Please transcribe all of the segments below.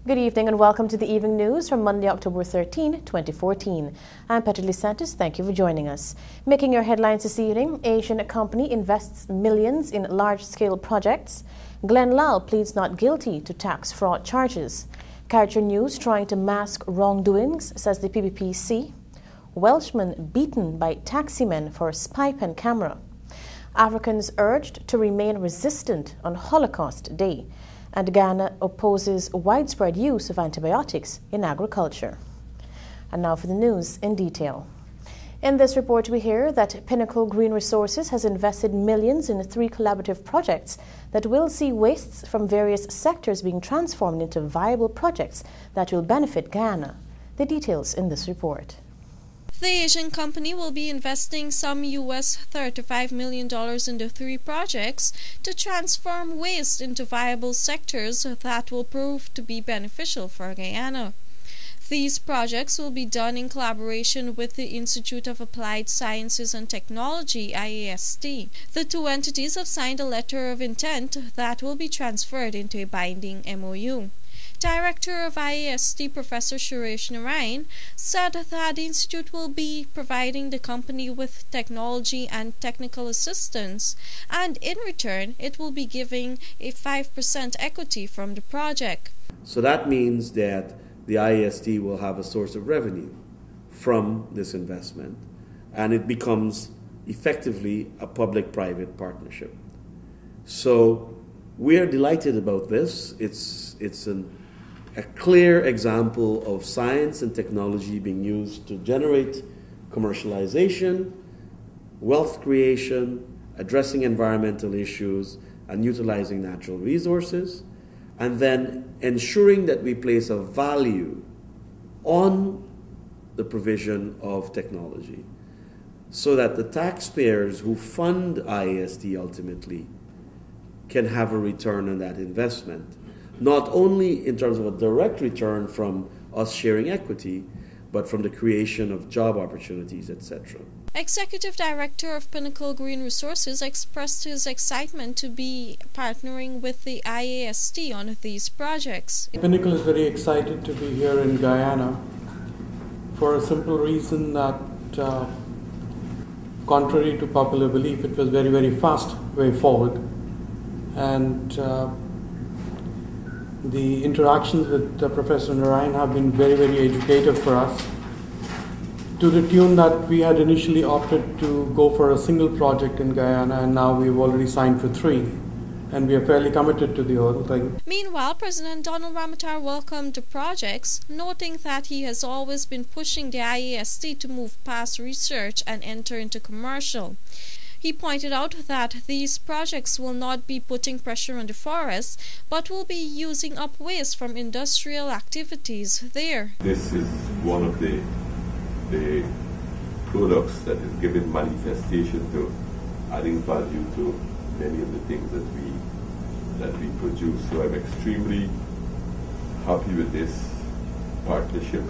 Good evening and welcome to the Evening News from Monday, October 13, 2014. I'm Petrly Santos. Thank you for joining us. Making your headlines this evening, Asian company invests millions in large-scale projects. Glenn Lau pleads not guilty to tax fraud charges. Character News trying to mask wrongdoings, says the PBPC. Welshman beaten by taximen for spy pen camera. Africans urged to remain resistant on Holocaust Day. And Ghana opposes widespread use of antibiotics in agriculture. And now for the news in detail. In this report, we hear that Pinnacle Green Resources has invested millions in 3 collaborative projects that will see wastes from various sectors being transformed into viable projects that will benefit Ghana. The details in this report. The Asian company will be investing some US $35 million into 3 projects to transform waste into viable sectors that will prove to be beneficial for Guyana. These projects will be done in collaboration with the Institute of Applied Sciences and Technology, IAST. The 2 entities have signed a letter of intent that will be transferred into a binding MOU. Director of IAST, Professor Suresh Narayan, said that the institute will be providing the company with technology and technical assistance, and in return it will be giving a 5% equity from the project. So that means that the IAST will have a source of revenue from this investment, and it becomes effectively a public-private partnership. So we are delighted about this. It's a clear example of science and technology being used to generate commercialization, wealth creation, addressing environmental issues, and utilizing natural resources, and then ensuring that we place a value on the provision of technology so that the taxpayers who fund IAST ultimately can have a return on that investment. Not only in terms of a direct return from us sharing equity, but from the creation of job opportunities, etc. Executive Director of Pinnacle Green Resources expressed his excitement to be partnering with the IAST on these projects. Pinnacle is very excited to be here in Guyana for a simple reason that, contrary to popular belief, it was very, very fast way forward. And the interactions with Professor Narayan have been very, very educative for us, to the tune that we had initially opted to go for a single project in Guyana, and now we've already signed for 3, and we are fairly committed to the whole thing. Meanwhile, President Donald Ramotar welcomed the projects, noting that he has always been pushing the IAST to move past research and enter into commercial. He pointed out that these projects will not be putting pressure on the forests, but will be using up waste from industrial activities there. This is one of the products that is giving manifestation to adding value to many of the things that we produce. So I'm extremely happy with this partnership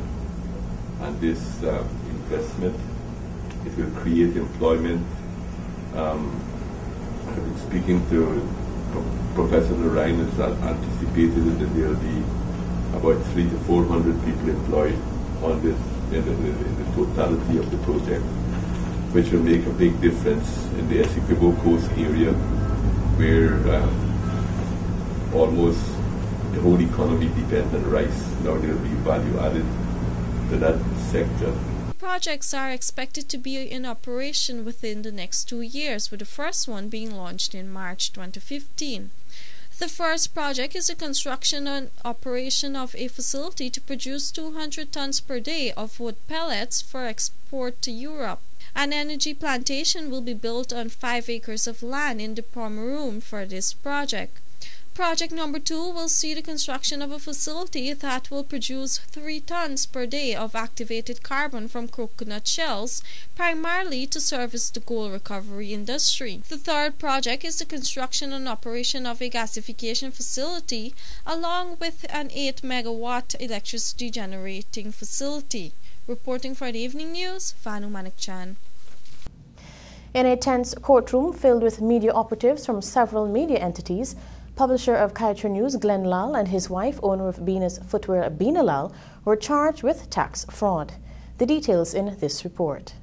and this investment. It will create employment. I've been speaking to Professor Narayan, has anticipated that there will be about 300 to 400 people employed on this in the totality of the project, which will make a big difference in the Essequibo Coast area, where almost the whole economy depends on rice. Now there will be value added to that sector. Projects are expected to be in operation within the next 2 years, with the first one being launched in March 2015. The first project is the construction and operation of a facility to produce 200 tons per day of wood pellets for export to Europe. An energy plantation will be built on 5 acres of land in the Pomeroon for this project. Project number 2 will see the construction of a facility that will produce 3 tons per day of activated carbon from coconut shells, primarily to service the gold recovery industry. The third project is the construction and operation of a gasification facility, along with an 8 megawatt electricity generating facility. Reporting for the Evening News, Vanu Manikchan. In a tense courtroom filled with media operatives from several media entities, Publisher of Kaiser News, Glenn Lal, and his wife, owner of Beena's Footwear, Beena Lal, were charged with tax fraud. The details in this report.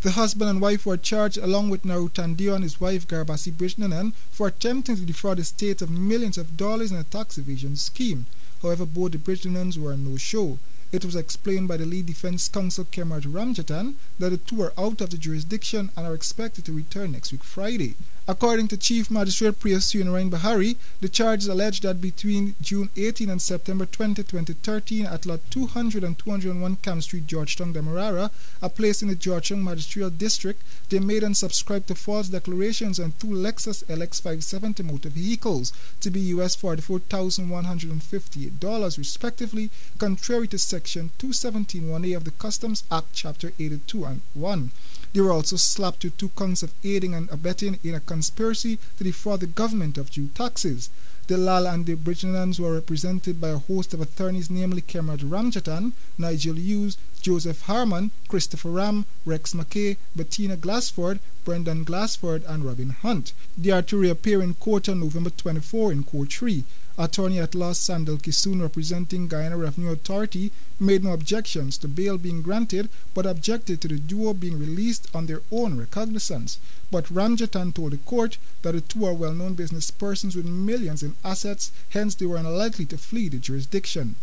The husband and wife were charged along with Narutandio and his wife Garbasi Brijnanan for attempting to defraud the state of millions of dollars in a tax evasion scheme. However, both the Brijnanans were a no-show. It was explained by the lead defense counsel Kemraj Ramjatan that the two are out of the jurisdiction and are expected to return next week Friday. According to Chief Magistrate Priyasu Narain Bahari, the charges allege that between June 18 and September 20, 2013 at Lot 200 and 201 Camp Street, Georgetown, Demerara, a place in the Georgetown Magisterial District, they made and subscribed to false declarations on two Lexus LX 570 motor vehicles to be US $44,158 respectively, contrary to Section 217(1)A of the Customs Act Chapter 82 and 1. They were also slapped with 2 counts of aiding and abetting in a conspiracy to defraud the government of due taxes. The Lal and the Brijnanans were represented by a host of attorneys, namely Kemraj Ramjatan, Nigel Hughes, Joseph Harman, Christopher Ram, Rex McKay, Bettina Glassford, Brendan Glassford, and Robin Hunt. They are to reappear in court on November 24 in Court 3. Attorney at law Sandal Kisoon, representing Guyana Revenue Authority, made no objections to bail being granted, but objected to the duo being released on their own recognizance. But Ramjatan told the court that the two are well-known business persons with millions in assets, hence they were unlikely to flee the jurisdiction.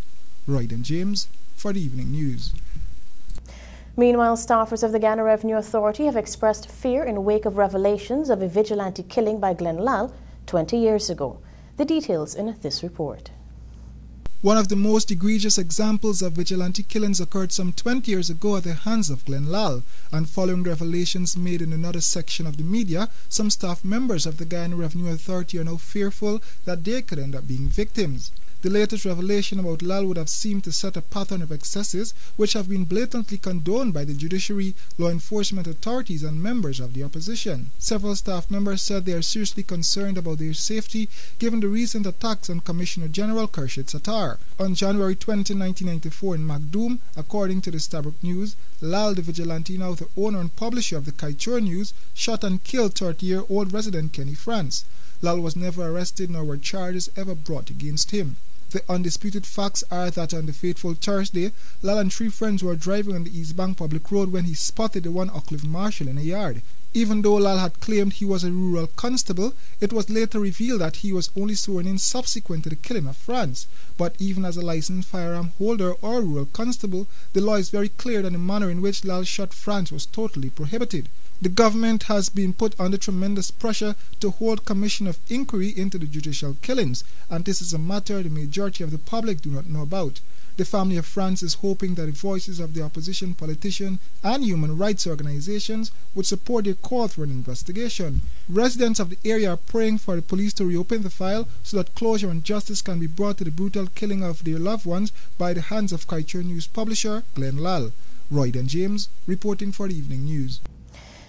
Royden James for the Evening News. Meanwhile, staffers of the Guyana Revenue Authority have expressed fear in wake of revelations of a vigilante killing by Glenn Lal 20 years ago. The details in this report. One of the most egregious examples of vigilante killings occurred some 20 years ago at the hands of Glenn Lal, and following revelations made in another section of the media, some staff members of the Guyana Revenue Authority are now fearful that they could end up being victims. The latest revelation about Lal would have seemed to set a pattern of excesses which have been blatantly condoned by the judiciary, law enforcement authorities, and members of the opposition. Several staff members said they are seriously concerned about their safety given the recent attacks on Commissioner General Khurshid Sattar. On January 20, 1994 in Magdoum, according to the Stabroek News, Lal, the vigilante, now the owner and publisher of the Kaichor News, shot and killed 30-year-old resident Kenny France. Lal was never arrested nor were charges ever brought against him. The undisputed facts are that on the fateful Thursday, Lal and 3 friends were driving on the East Bank Public Road when he spotted the one Oakcliff Marshal in a yard. Even though Lal had claimed he was a rural constable, it was later revealed that he was only sworn in subsequent to the killing of France. But even as a licensed firearm holder or rural constable, the law is very clear that the manner in which Lal shot France was totally prohibited. The government has been put under tremendous pressure to hold commission of inquiry into the judicial killings, and this is a matter the majority of the public do not know about. The family of France is hoping that the voices of the opposition politicians and human rights organizations would support their call for an investigation. Residents of the area are praying for the police to reopen the file so that closure and justice can be brought to the brutal killing of their loved ones by the hands of Kaichor News publisher Glenn Lal. Royden James reporting for the Evening News.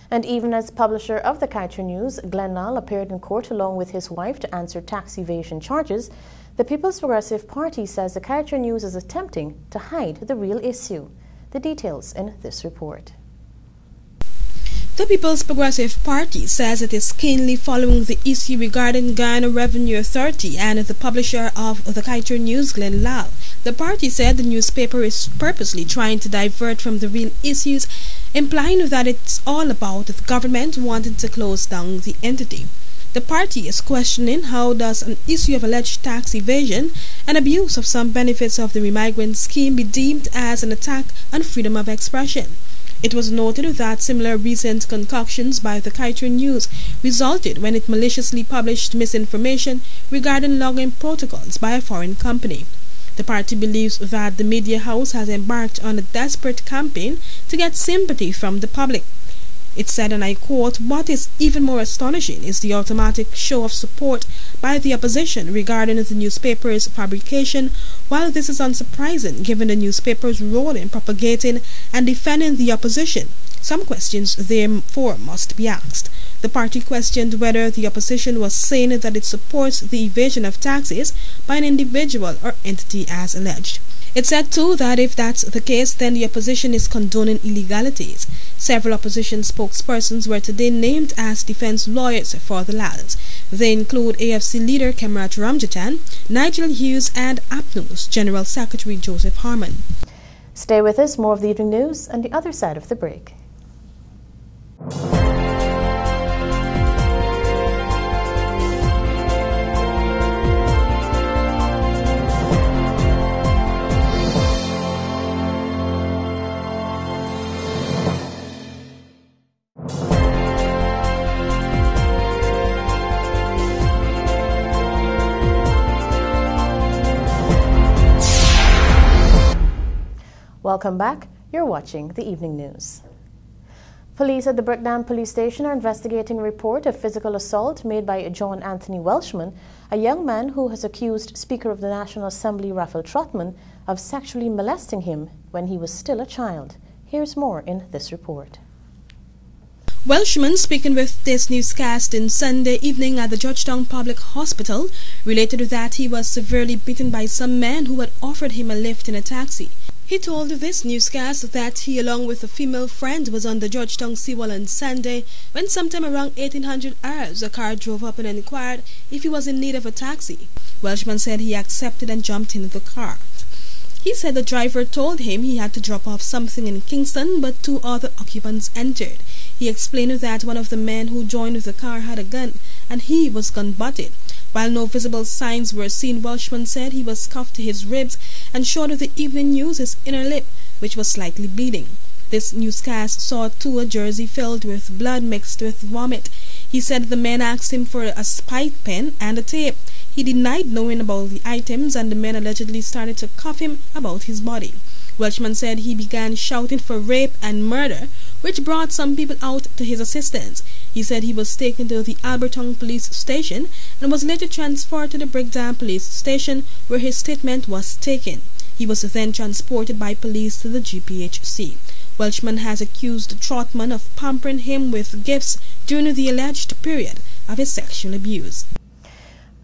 And even as publisher of the Kaichor News, Glenn Lal appeared in court along with his wife to answer tax evasion charges. The People's Progressive Party says the Kaichor News is attempting to hide the real issue. The details in this report. The People's Progressive Party says it is keenly following the issue regarding Guyana Revenue Authority and the publisher of the Kaichor News, Glenn Lal. The party said the newspaper is purposely trying to divert from the real issues, implying that it's all about the government wanting to close down the entity. The party is questioning how does an issue of alleged tax evasion and abuse of some benefits of the remigrant scheme be deemed as an attack on freedom of expression. It was noted that similar recent concoctions by the Kaichor News resulted when it maliciously published misinformation regarding login protocols by a foreign company. The party believes that the media house has embarked on a desperate campaign to get sympathy from the public. It said, and I quote, "What is even more astonishing is the automatic show of support by the opposition regarding the newspaper's fabrication. While this is unsurprising given the newspaper's role in propagating and defending the opposition, Some questions therefore must be asked. The party questioned whether the opposition was saying that it supports the evasion of taxes by an individual or entity as alleged. It said too that if that's the case, then the opposition is condoning illegalities. Several opposition spokespersons were today named as defense lawyers for the lads. They include AFC leader Kemrat Ramjatan, Nigel Hughes, and APNU's General Secretary Joseph Harman. Stay with us, more of the evening news on the other side of the break. Welcome back. You're watching the evening news. Police at the Brookdam Police Station are investigating a report of physical assault made by John Anthony Welshman, a young man who has accused Speaker of the National Assembly Raphael Trotman of sexually molesting him when he was still a child. Here's more in this report. Welshman, speaking with this newscast on Sunday evening at the Georgetown Public Hospital, related that he was severely beaten by some men who had offered him a lift in a taxi. He told this newscast that he, along with a female friend, was on the Georgetown Seawall on Sunday when sometime around 1800 hours a car drove up and inquired if he was in need of a taxi. Welshman said he accepted and jumped into the car. He said the driver told him he had to drop off something in Kingston, but two other occupants entered. He explained that one of the men who joined the car had a gun and he was gun-butted. While no visible signs were seen, Welshman said he was cuffed to his ribs and showed the evening news his inner lip, which was slightly bleeding. This newscast saw too a jersey filled with blood mixed with vomit. He said the men asked him for a spike pen and a tape. He denied knowing about the items, and the men allegedly started to cuff him about his body. Welshman said he began shouting for rape and murder, which brought some people out to his assistance. He said he was taken to the Alberton Police Station and was later transferred to the Brookdam Police Station, where his statement was taken. He was then transported by police to the GPHC. Welshman has accused Trotman of pampering him with gifts during the alleged period of his sexual abuse.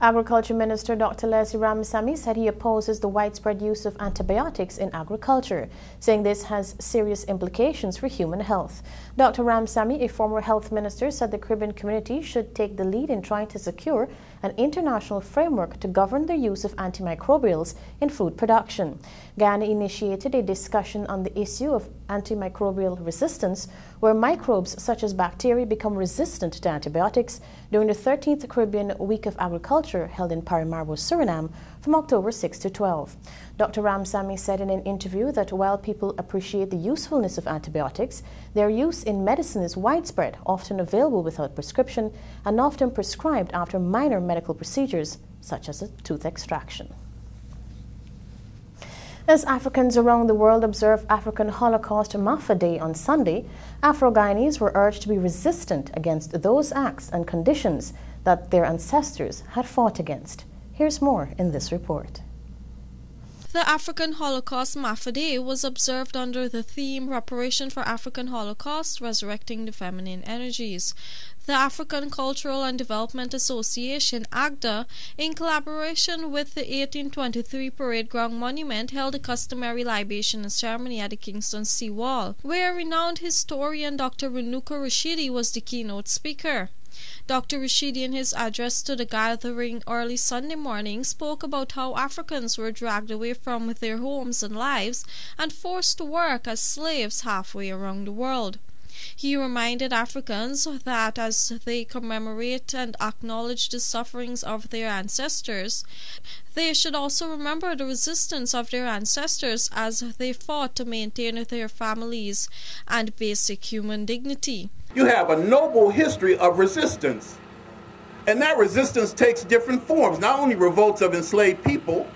Agriculture Minister Dr. Leslie Ramasamy said he opposes the widespread use of antibiotics in agriculture, saying this has serious implications for human health. Dr. Ramasamy, a former health minister, said the Caribbean community should take the lead in trying to secure an international framework to govern the use of antimicrobials in food production. Guyana initiated a discussion on the issue of antimicrobial resistance, where microbes such as bacteria become resistant to antibiotics, during the 13th Caribbean Week of Agriculture held in Paramaribo, Suriname from October 6 to 12. Dr. Ramasamy said in an interview that while people appreciate the usefulness of antibiotics, their use in medicine is widespread, often available without prescription, and often prescribed after minor medical procedures such as a tooth extraction. As Africans around the world observe African Holocaust Mafa Day on Sunday, Afro-Guyanese were urged to be resistant against those acts and conditions that their ancestors had fought against. Here's more in this report. The African Holocaust Mafa Day was observed under the theme Reparation for African Holocaust, Resurrecting the Feminine Energies. The African Cultural and Development Association, ACDA, in collaboration with the 1823 Parade Ground Monument, held a customary libation and ceremony at the Kingston Seawall, where renowned historian Dr. Renuka Rashidi was the keynote speaker. Dr. Rashidi, in his address to the gathering early Sunday morning, spoke about how Africans were dragged away from their homes and lives and forced to work as slaves halfway around the world. He reminded Africans that as they commemorate and acknowledge the sufferings of their ancestors, they should also remember the resistance of their ancestors as they fought to maintain their families and basic human dignity. You have a noble history of resistance, and that resistance takes different forms, not only revolts of enslaved people,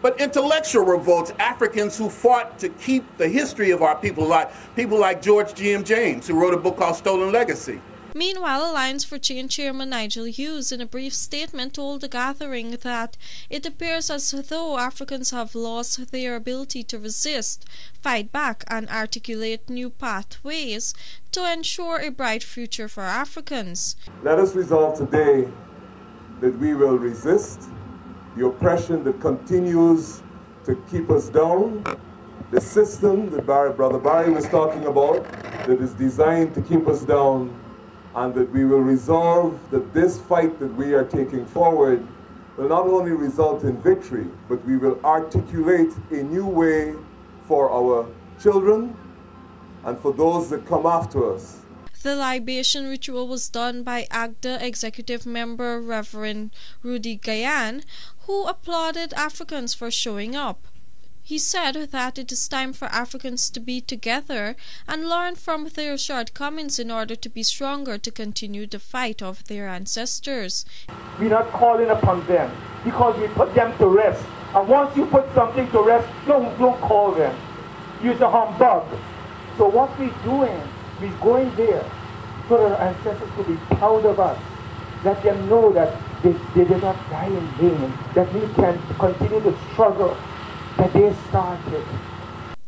but intellectual revolts, Africans who fought to keep the history of our people, like people like George G.M. James, who wrote a book called Stolen Legacy. Meanwhile, Alliance for Change chairman Nigel Hughes, in a brief statement, told the gathering that it appears as though Africans have lost their ability to resist, fight back, and articulate new pathways to ensure a bright future for Africans. Let us resolve today that we will resist the oppression that continues to keep us down, the system that Brother Barry was talking about that is designed to keep us down, and that we will resolve that this fight that we are taking forward will not only result in victory, but we will articulate a new way for our children and for those that come after us. The libation ritual was done by AGDA executive member Reverend Rudy Gayan, who applauded Africans for showing up. He said that it is time for Africans to be together and learn from their shortcomings in order to be stronger to continue the fight of their ancestors. We're not calling upon them because we put them to rest. And once you put something to rest, don't call them. Use a humbug. So what we're doing, we're going there so that our ancestors will be proud of us. Let them know that they did not die in vain, that we can continue to struggle.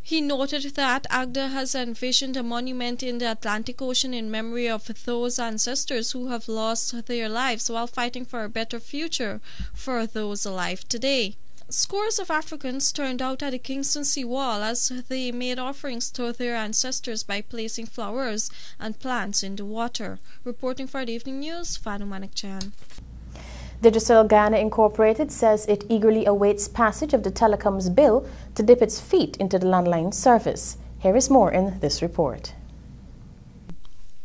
He noted that AGDA has envisioned a monument in the Atlantic Ocean in memory of those ancestors who have lost their lives while fighting for a better future for those alive today. Scores of Africans turned out at the Kingston Seawall as they made offerings to their ancestors by placing flowers and plants in the water. Reporting for the Evening News, Fanu Manikchan. Digicel Guyana Incorporated says it eagerly awaits passage of the telecoms bill to dip its feet into the landline service. Here is more in this report.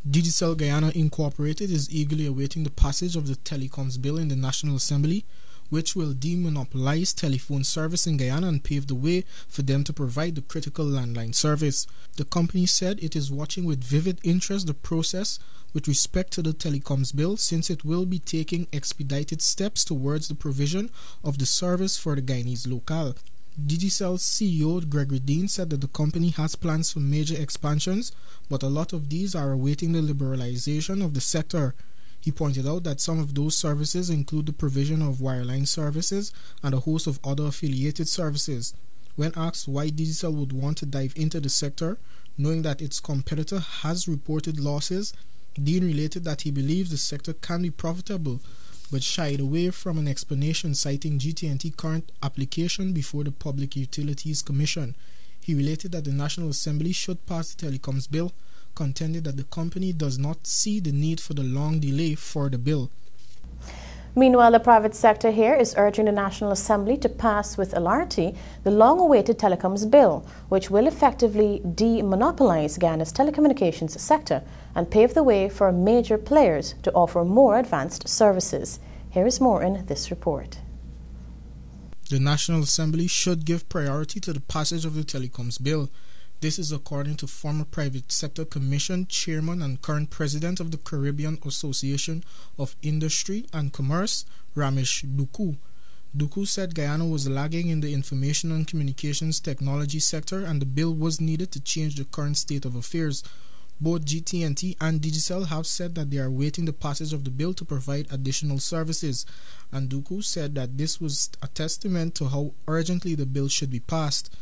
Digicel Guyana Incorporated is eagerly awaiting the passage of the telecoms bill in the National Assembly, which will demonopolize telephone service in Guyana and pave the way for them to provide the critical landline service. The company said it is watching with vivid interest the process with respect to the telecoms bill, since it will be taking expedited steps towards the provision of the service for the Guyanese locale. Digicel's CEO Gregory Dean said that the company has plans for major expansions, but a lot of these are awaiting the liberalization of the sector. He pointed out that some of those services include the provision of wireline services and a host of other affiliated services. When asked why Digicel would want to dive into the sector, knowing that its competitor has reported losses, Dean related that he believes the sector can be profitable, but shied away from an explanation citing GT&T current application before the Public Utilities Commission. He related that the National Assembly should pass the telecoms bill, contended that the company does not see the need for the long delay for the bill. Meanwhile, the private sector here is urging the National Assembly to pass with alacrity the long-awaited telecoms bill, which will effectively demonopolize Guyana's telecommunications sector and pave the way for major players to offer more advanced services. Here is more in this report. The National Assembly should give priority to the passage of the telecoms bill. This is according to former Private Sector Commission Chairman and current President of the Caribbean Association of Industry and Commerce, Ramesh Duku. Duku said Guyana was lagging in the information and communications technology sector and the bill was needed to change the current state of affairs. Both GT&T and Digicel have said that they are awaiting the passage of the bill to provide additional services, and Duku said that this was a testament to how urgently the bill should be passed.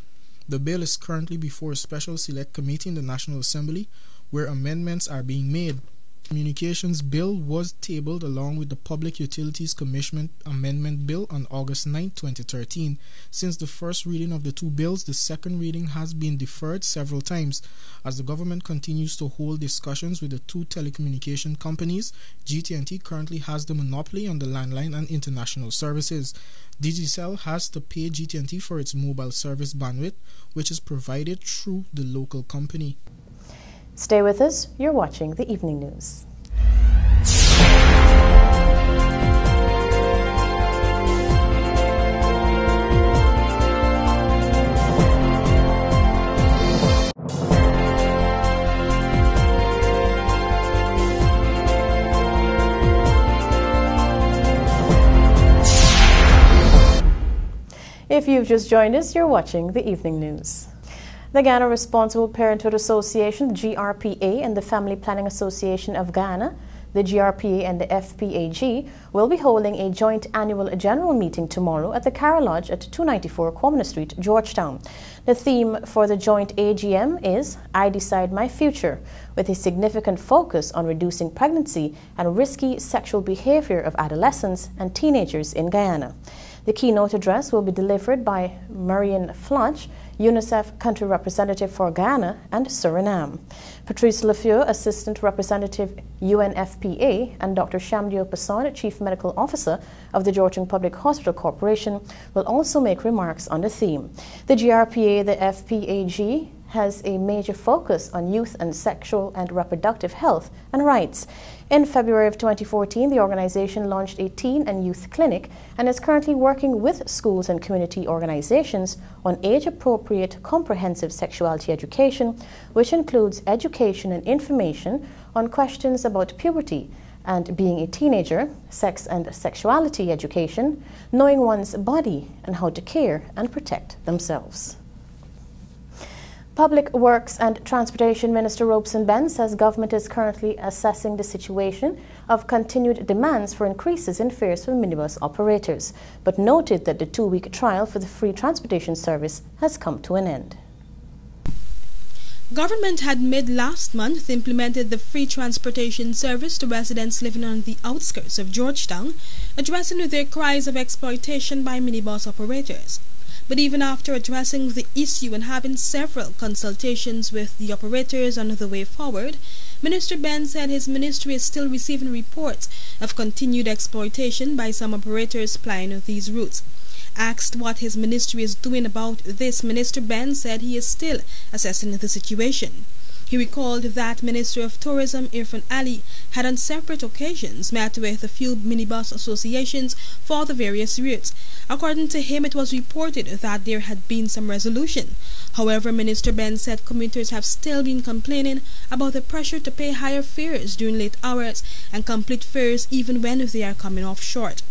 The bill is currently before a special select committee in the National Assembly where amendments are being made. The Communications Bill was tabled along with the Public Utilities Commission Amendment Bill on August 9, 2013. Since the first reading of the two bills, the second reading has been deferred several times. As the government continues to hold discussions with the two telecommunication companies, GT&T currently has the monopoly on the landline and international services. Digicel has to pay GT&T for its mobile service bandwidth, which is provided through the local company. Stay with us. You're watching the Evening News. If you've just joined us, you're watching the Evening News. The Ghana Responsible Parenthood Association, the GRPA, and the Family Planning Association of Ghana, the GRPA and the FPAG, will be holding a joint annual general meeting tomorrow at the Cara Lodge at 294 Commoner Street, Georgetown. The theme for the joint AGM is I Decide My Future, with a significant focus on reducing pregnancy and risky sexual behavior of adolescents and teenagers in Guyana. The keynote address will be delivered by Marian Flunch, UNICEF Country Representative for Ghana and Suriname. Patrice Lefeu, Assistant Representative UNFPA, and Dr. Shamdio Passon, Chief Medical Officer of the Georgetown Public Hospital Corporation, will also make remarks on the theme. The GRPA, the FPAG, has a major focus on youth and sexual and reproductive health and rights. In February of 2014, the organization launched a teen and youth clinic and is currently working with schools and community organizations on age-appropriate comprehensive sexuality education, which includes education and information on questions about puberty and being a teenager, sex and sexuality education, knowing one's body, and how to care and protect themselves. Public Works and Transportation Minister Robeson Ben says government is currently assessing the situation of continued demands for increases in fares for minibus operators, but noted that the 2-week trial for the free transportation service has come to an end. Government had mid-last month implemented the free transportation service to residents living on the outskirts of Georgetown, addressing their cries of exploitation by minibus operators. But even after addressing the issue and having several consultations with the operators on the way forward, Minister Ben said his ministry is still receiving reports of continued exploitation by some operators plying these routes. Asked what his ministry is doing about this, Minister Ben said he is still assessing the situation. He recalled that Minister of Tourism Irfan Ali had on separate occasions met with a few minibus associations for the various routes. According to him, it was reported that there had been some resolution. However, Minister Ben said commuters have still been complaining about the pressure to pay higher fares during late hours and complete fares even when they are coming off short.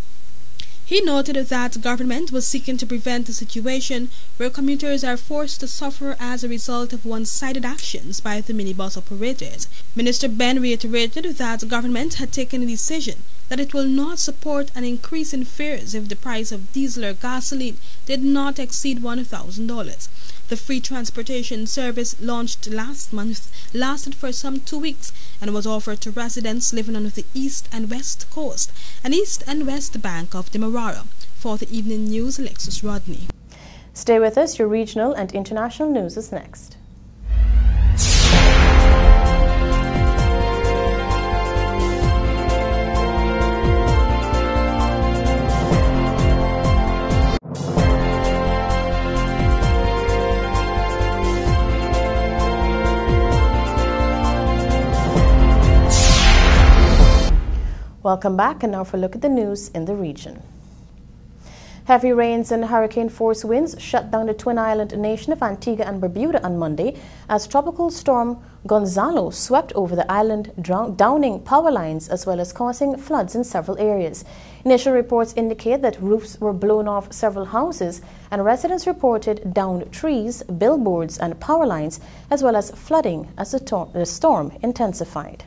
He noted that government was seeking to prevent a situation where commuters are forced to suffer as a result of one-sided actions by the minibus operators. Minister Ben reiterated that government had taken a decision that it will not support an increase in fares if the price of diesel or gasoline did not exceed $1,000. The free transportation service launched last month lasted for some 2 weeks and was offered to residents living on the east and west coast and east and west bank of the Marara. For the evening news, Alexis Rodney. Stay with us. Your regional and international news is next. Welcome back, and now for a look at the news in the region. Heavy rains and hurricane-force winds shut down the twin island nation of Antigua and Barbuda on Monday as tropical storm Gonzalo swept over the island, downing power lines as well as causing floods in several areas. Initial reports indicate that roofs were blown off several houses, and residents reported downed trees, billboards and power lines, as well as flooding as the storm intensified.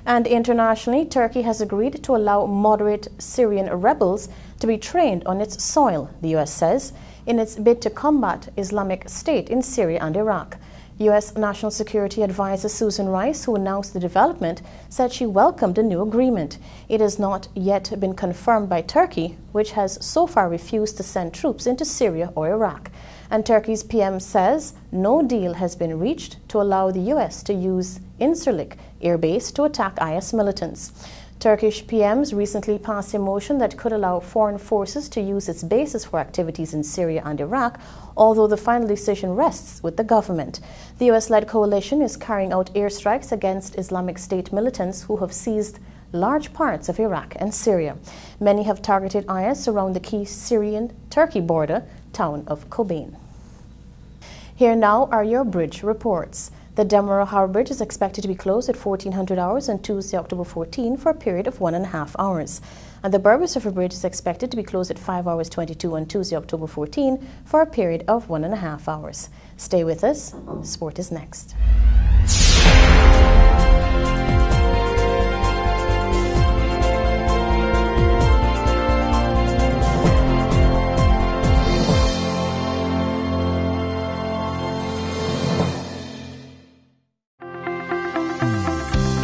And internationally, Turkey has agreed to allow moderate Syrian rebels to be trained on its soil, the U.S. says, in its bid to combat Islamic State in Syria and Iraq. U.S. National Security Advisor Susan Rice, who announced the development, said she welcomed the new agreement. It has not yet been confirmed by Turkey, which has so far refused to send troops into Syria or Iraq. And Turkey's PM says no deal has been reached to allow the U.S. to use Incirlik air base to attack IS militants. Turkish PMs recently passed a motion that could allow foreign forces to use its bases for activities in Syria and Iraq, although the final decision rests with the government. The U.S.-led coalition is carrying out airstrikes against Islamic State militants who have seized large parts of Iraq and Syria. Many have targeted IS around the key Syrian-Turkey border town of Kobane. Here now are your bridge reports. The Demerara Harbour Bridge is expected to be closed at 1400 hours on Tuesday, October 14 for a period of 1.5 hours. And the Berbice River Bridge is expected to be closed at 5 hours 22 on Tuesday, October 14 for a period of 1.5 hours. Stay with us. Sport is next.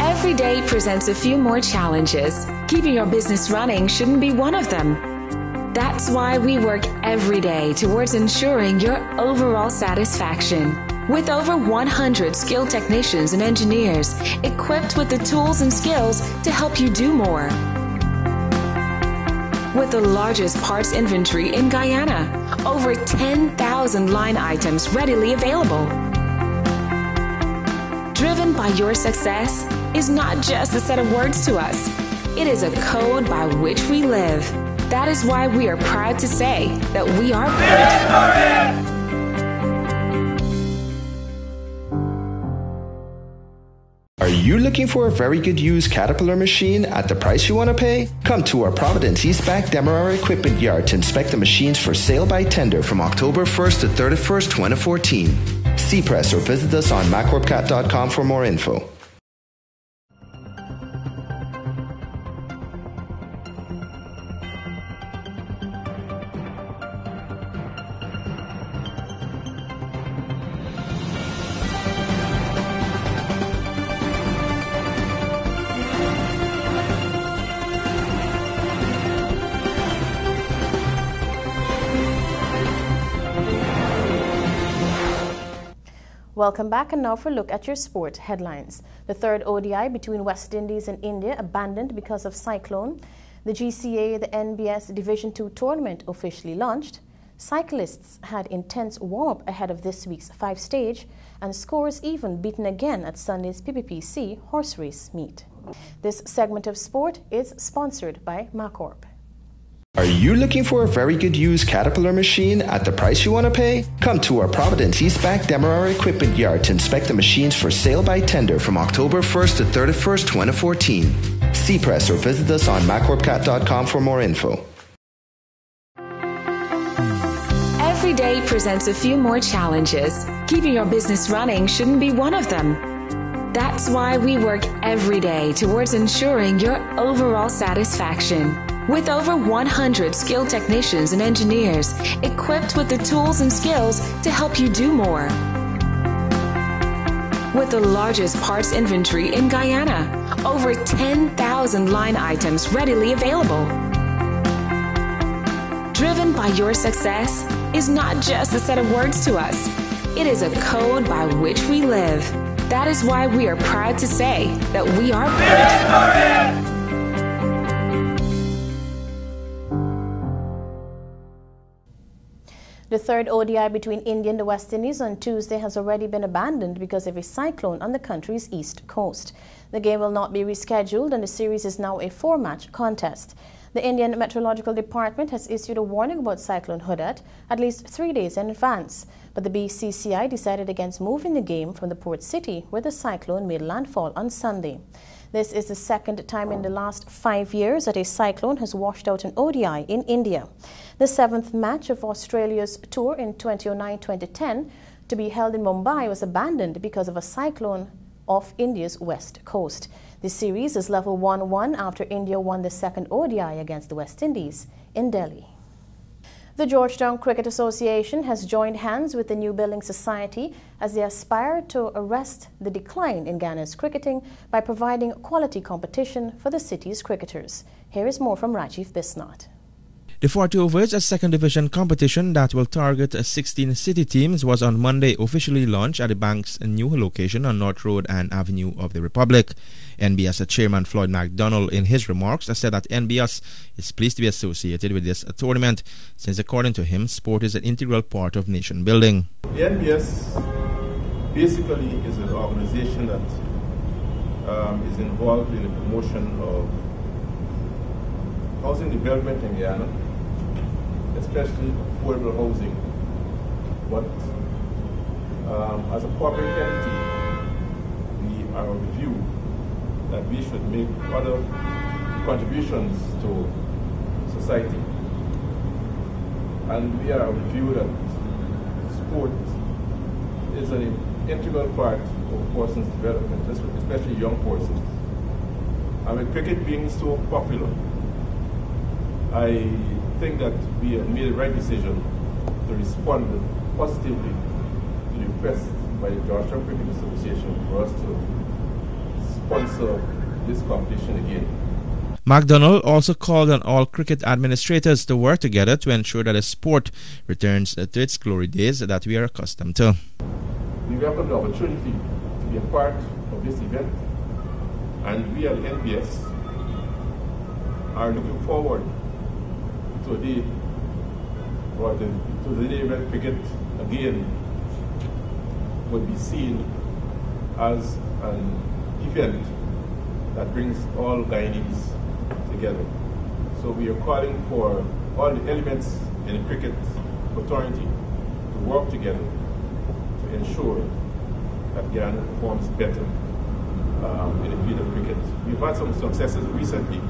Every day presents a few more challenges. Keeping your business running shouldn't be one of them. That's why we work every day towards ensuring your overall satisfaction. With over 100 skilled technicians and engineers equipped with the tools and skills to help you do more. With the largest parts inventory in Guyana, over 10,000 line items readily available. Driven by your success is not just a set of words to us. It is a code by which we live. That is why we are proud to say that we are Victory! Are you looking for a very good used Caterpillar machine at the price you want to pay? Come to our Providence Eastback Demerara Equipment Yard to inspect the machines for sale by tender from October 1st to 31st, 2014. See press or visit us on maccorpcat.com for more info. Welcome back, and now for a look at your sport headlines. The third ODI between West Indies and India abandoned because of cyclone. The GCA, the NBS Division II tournament officially launched. Cyclists had intense warm-up ahead of this week's 5-stage, and scores even beaten again at Sunday's PPPC horse race meet. This segment of sport is sponsored by MacCorp. Are you looking for a very good used Caterpillar machine at the price you want to pay? Come to our Providence Eastback Demerara Equipment Yard to inspect the machines for sale by tender from October 1st to 31st, 2014. See press or visit us on maccorpcat.com for more info. Every day presents a few more challenges. Keeping your business running shouldn't be one of them. That's why we work every day towards ensuring your overall satisfaction. With over 100 skilled technicians and engineers equipped with the tools and skills to help you do more. With the largest parts inventory in Guyana, over 10,000 line items readily available. Driven by your success is not just a set of words to us. It is a code by which we live. That is why we are proud to say that we are Victory! The third ODI between India and the West Indies on Tuesday has already been abandoned because of a cyclone on the country's east coast. The game will not be rescheduled, and the series is now a 4-match contest. The Indian Meteorological Department has issued a warning about Cyclone Hudat at least 3 days in advance, but the BCCI decided against moving the game from the port city where the cyclone made landfall on Sunday. This is the second time in the last 5 years that a cyclone has washed out an ODI in India. The 7th match of Australia's tour in 2009-2010 to be held in Mumbai was abandoned because of a cyclone off India's west coast. The series is level 1-1 after India won the second ODI against the West Indies in Delhi. The Georgetown Cricket Association has joined hands with the New Building Society as they aspire to arrest the decline in Ghana's cricketing by providing quality competition for the city's cricketers. Here is more from Rajiv Bisnath. The 40 overs, a second division competition that will target 16 city teams, was on Monday officially launched at the bank's new location on North Road and Avenue of the Republic. NBS chairman Floyd McDonald, in his remarks, said that NBS is pleased to be associated with this tournament, since according to him, sport is an integral part of nation building. The NBS basically is an organization that is involved in the promotion of housing development in Guyana, especially affordable housing. But as a corporate entity, our review that we should make other contributions to society. And we are of the view that sport is an integral part of a person's development, especially young persons. And with cricket being so popular, I think that we have made the right decision to respond positively to the request by the Georgetown Cricket Association for us to sponsor this competition again. MacDonald also called on all cricket administrators to work together to ensure that the sport returns to its glory days that we are accustomed to. We welcome the opportunity to be a part of this event, and we at NBS are looking forward to the day when cricket again will be seen as an event that brings all Guyanese together. So we are calling for all the elements in the cricket fraternity to work together to ensure that Guyana performs better in the field of cricket. We've had some successes recently,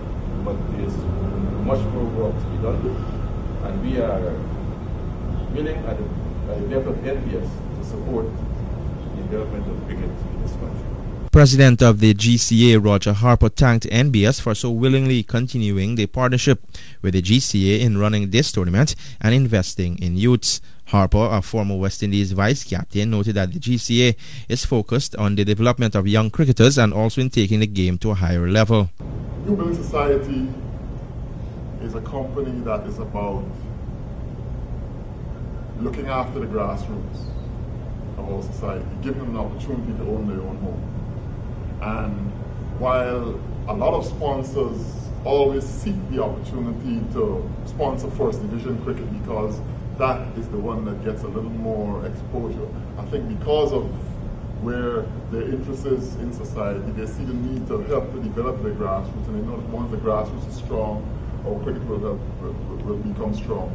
but there's much more work to be done. And we are willing at the level of NBS to support the development of cricket in this country. President of the GCA, Roger Harper, thanked NBS for so willingly continuing the partnership with the GCA in running this tournament and investing in youths. Harper, a former West Indies vice captain, noted that the GCA is focused on the development of young cricketers and also in taking the game to a higher level. New Building Society is a company that is about looking after the grassroots of our society, giving them an opportunity to own their own home. And while a lot of sponsors always seek the opportunity to sponsor First Division cricket because that is the one that gets a little more exposure, I think because of where their interest is in society, they see the need to help to develop their grassroots, and they know that once the grassroots is strong, our cricket will become strong.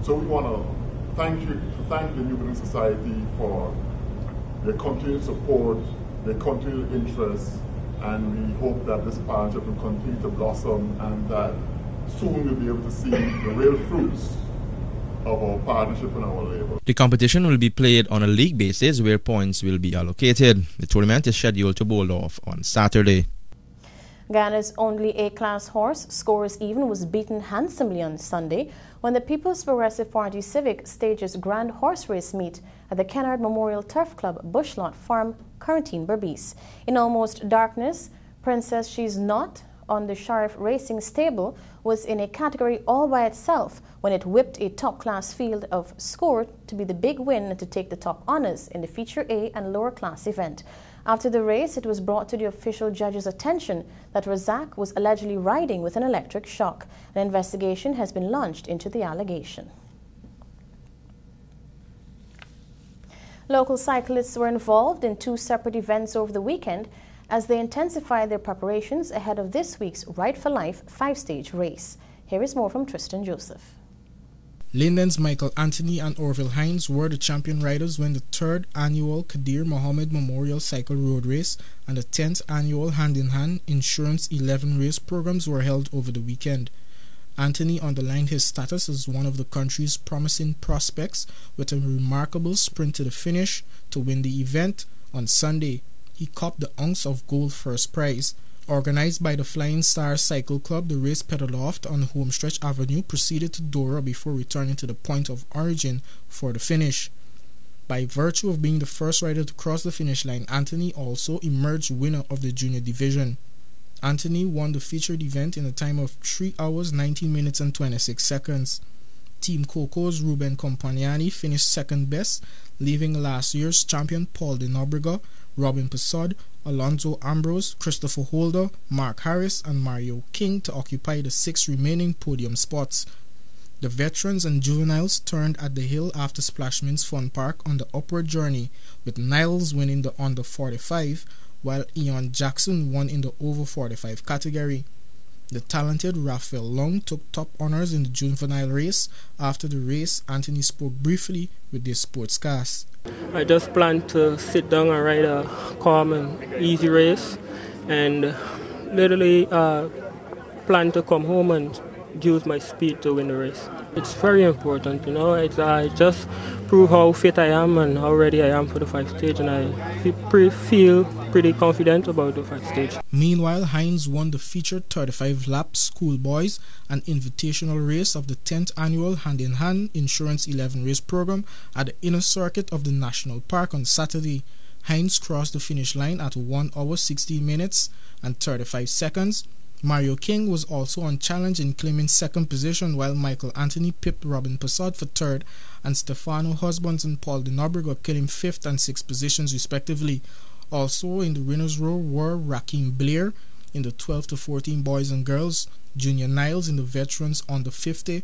So we want to thank the New Building Society for their continued support, their continued interest, and we hope that this partnership will continue to blossom and that soon we'll be able to see the real fruits of our partnership and our labor. The competition will be played on a league basis where points will be allocated. The tournament is scheduled to bowl off on Saturday. Ghana's only A-class horse, Scores Even, was beaten handsomely on Sunday when the People's Progressive Party Civic stages grand horse race meet at the Kennard Memorial Turf Club Bushlot Farm, Corentyne, Berbice. In almost darkness, Princess She's Not on the Sheriff Racing Stable was in a category all by itself when it whipped a top-class field of Score to be the big win to take the top honors in the Feature A and lower class event. After the race, it was brought to the official judge's attention that Razak was allegedly riding with an electric shock. An investigation has been launched into the allegation. Local cyclists were involved in 2 separate events over the weekend as they intensified their preparations ahead of this week's Ride for Life 5-stage race. Here is more from Tristan Joseph. Linden's Michael Anthony and Orville Hines were the champion riders when the 3rd annual Kadir Mohammed Memorial Cycle Road Race and the 10th annual Hand in Hand Insurance 11 race programs were held over the weekend. Anthony underlined his status as one of the country's promising prospects with a remarkable sprint to the finish to win the event on Sunday. He copped the ounce of gold first prize. Organized by the Flying Star Cycle Club, the race pedaled off on Homestretch Avenue, proceeded to Dora before returning to the point of origin for the finish. By virtue of being the first rider to cross the finish line, Anthony also emerged winner of the junior division. Anthony won the featured event in a time of 3 hours, 19 minutes and 26 seconds. Team Coco's Ruben Compagnani finished second best, leaving last year's champion Paul de Nobrega, Robin Passod, Alonzo Ambrose, Christopher Holder, Mark Harris and Mario King to occupy the 6 remaining podium spots. The veterans and juveniles turned at the hill after Splashman's Fun Park on the upward journey, with Niles winning the under 45, while Ian Jackson won in the over 45 category. The talented Raphael Long took top honors in the juvenile race. After the race, Anthony spoke briefly with the sportscast. I just plan to sit down and ride a calm and easy race, and literally plan to come home and use my speed to win the race. It's very important, you know. I just prove how fit I am and how ready I am for the 5 stage, and I feel pretty confident about the 5 stage. Meanwhile, Hines won the featured 35-lap schoolboys and invitational race of the 10th annual Hand in Hand Insurance 11 race program at the inner circuit of the National Park on Saturday. Hines crossed the finish line at 1 hour 16 minutes and 35 seconds. Mario King was also on challenge in claiming second position, while Michael Anthony pipped Robin Passard for third, and Stefano Husbands and Paul de Nobrega claimed 5th and 6th positions respectively. Also in the winners' row were Rakeem Blair in the 12 to 14 boys and girls, Junior Niles in the veterans under 50,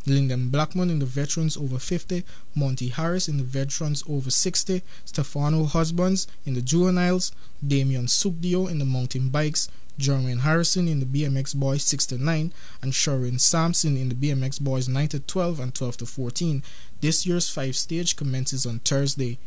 Lyndon Blackman in the veterans over 50, Monty Harris in the veterans over 60, Stefano Husbands in the juveniles, Damian Sugdio in the mountain bikes, Jermaine Harrison in the BMX boys 6 to 9, and Sharon Sampson in the BMX boys 9 to 12 and 12 to 14. This year's 5 stage commences on Thursday.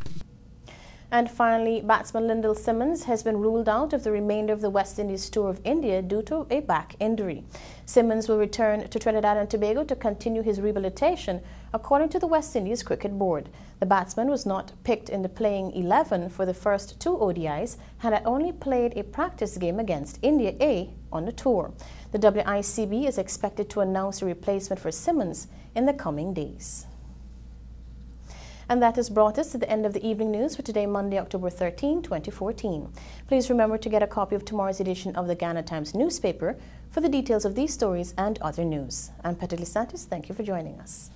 And finally, batsman Lyndall Simmons has been ruled out of the remainder of the West Indies tour of India due to a back injury. Simmons will return to Trinidad and Tobago to continue his rehabilitation, according to the West Indies Cricket Board. The batsman was not picked in the playing 11 for the first 2 ODIs and had only played a practice game against India A on the tour. The WICB is expected to announce a replacement for Simmons in the coming days. And that has brought us to the end of the evening news for today, Monday, October 13, 2014. Please remember to get a copy of tomorrow's edition of the Ghana Times newspaper for the details of these stories and other news. I'm Peter Lisantis. Thank you for joining us.